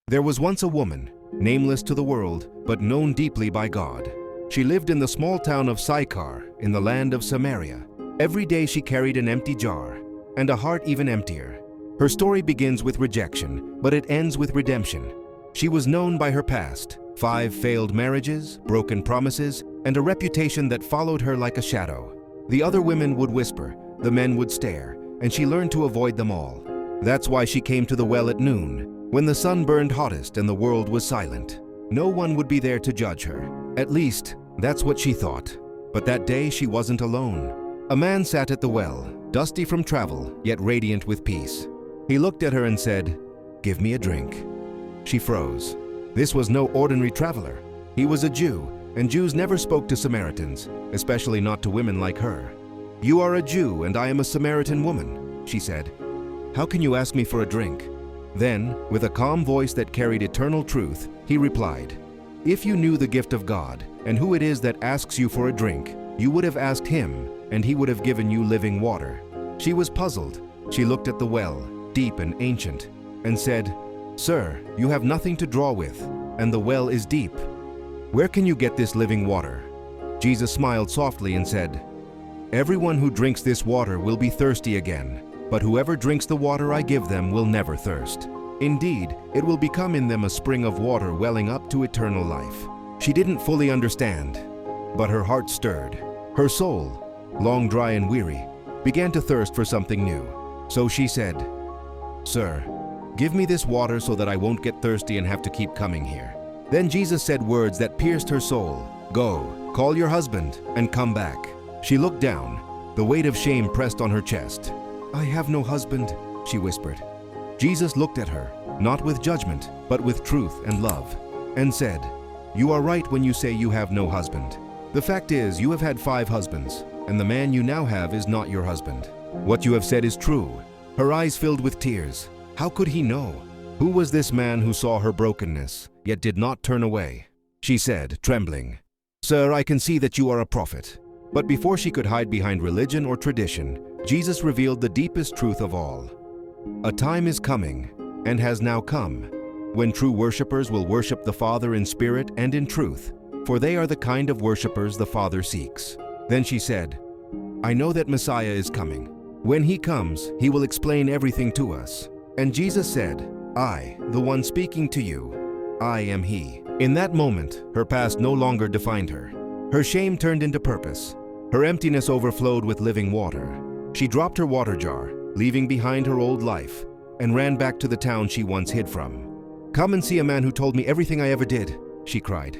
There was once a woman, nameless to the world, but known deeply by God. She lived in the small town of Sychar, in the land of Samaria. Every day she carried an empty jar, and a heart even emptier. Her story begins with rejection, but it ends with redemption. She was known by her past, 5 failed marriages, broken promises, and a reputation that followed her like a shadow. The other women would whisper, the men would stare, and she learned to avoid them all. That's why she came to the well at noon, when the sun burned hottest and the world was silent. No one would be there to judge her. At least, that's what she thought. But that day she wasn't alone. A man sat at the well, dusty from travel, yet radiant with peace. He looked at her and said, "Give me a drink." She froze. This was no ordinary traveler. He was a Jew, and Jews never spoke to Samaritans, especially not to women like her. "You are a Jew and I am a Samaritan woman," she said. "How can you ask me for a drink?" Then, with a calm voice that carried eternal truth, he replied, "If you knew the gift of God and who it is that asks you for a drink, you would have asked him, and he would have given you living water." She was puzzled. She looked at the well, deep and ancient, and said, "Sir, you have nothing to draw with, and the well is deep. Where can you get this living water?" Jesus smiled softly and said, "Everyone who drinks this water will be thirsty again. But whoever drinks the water I give them will never thirst. Indeed, it will become in them a spring of water welling up to eternal life." She didn't fully understand, but her heart stirred. Her soul, long dry and weary, began to thirst for something new. So she said, "Sir, give me this water so that I won't get thirsty and have to keep coming here." Then Jesus said words that pierced her soul. "Go, call your husband, and come back." She looked down, the weight of shame pressed on her chest. "I have no husband," she whispered. Jesus looked at her, not with judgment, but with truth and love, and said, "You are right when you say you have no husband. The fact is, you have had 5 husbands, and the man you now have is not your husband. What you have said is true." Her eyes filled with tears. How could he know? Who was this man who saw her brokenness, yet did not turn away? She said, trembling, "Sir, I can see that you are a prophet." But before she could hide behind religion or tradition, Jesus revealed the deepest truth of all. A time is coming, and has now come, when true worshipers will worship the Father in spirit and in truth, for they are the kind of worshipers the Father seeks. Then she said, "I know that Messiah is coming. When he comes, he will explain everything to us." And Jesus said, "I, the one speaking to you, I am he." In that moment, her past no longer defined her. Her shame turned into purpose. Her emptiness overflowed with living water. She dropped her water jar, leaving behind her old life, and ran back to the town she once hid from. "Come and see a man who told me everything I ever did," she cried.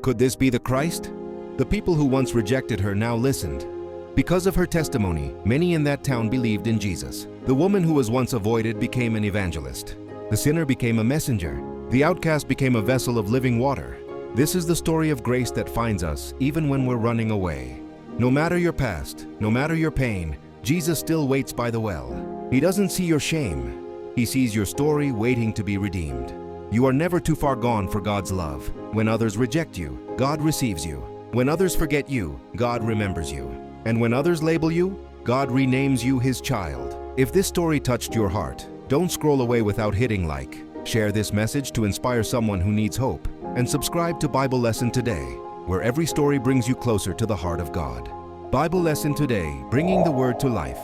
Could this be the Christ? The people who once rejected her now listened. Because of her testimony, many in that town believed in Jesus. The woman who was once avoided became an evangelist. The sinner became a messenger. The outcast became a vessel of living water. This is the story of grace that finds us even when we're running away. No matter your past, no matter your pain, Jesus still waits by the well. He doesn't see your shame. He sees your story waiting to be redeemed. You are never too far gone for God's love. When others reject you, God receives you. When others forget you, God remembers you. And when others label you, God renames you his child. If this story touched your heart, don't scroll away without hitting like. Share this message to inspire someone who needs hope. And subscribe to Bible Lesson Today, where every story brings you closer to the heart of God. Bible Lesson Today, bringing the Word to life.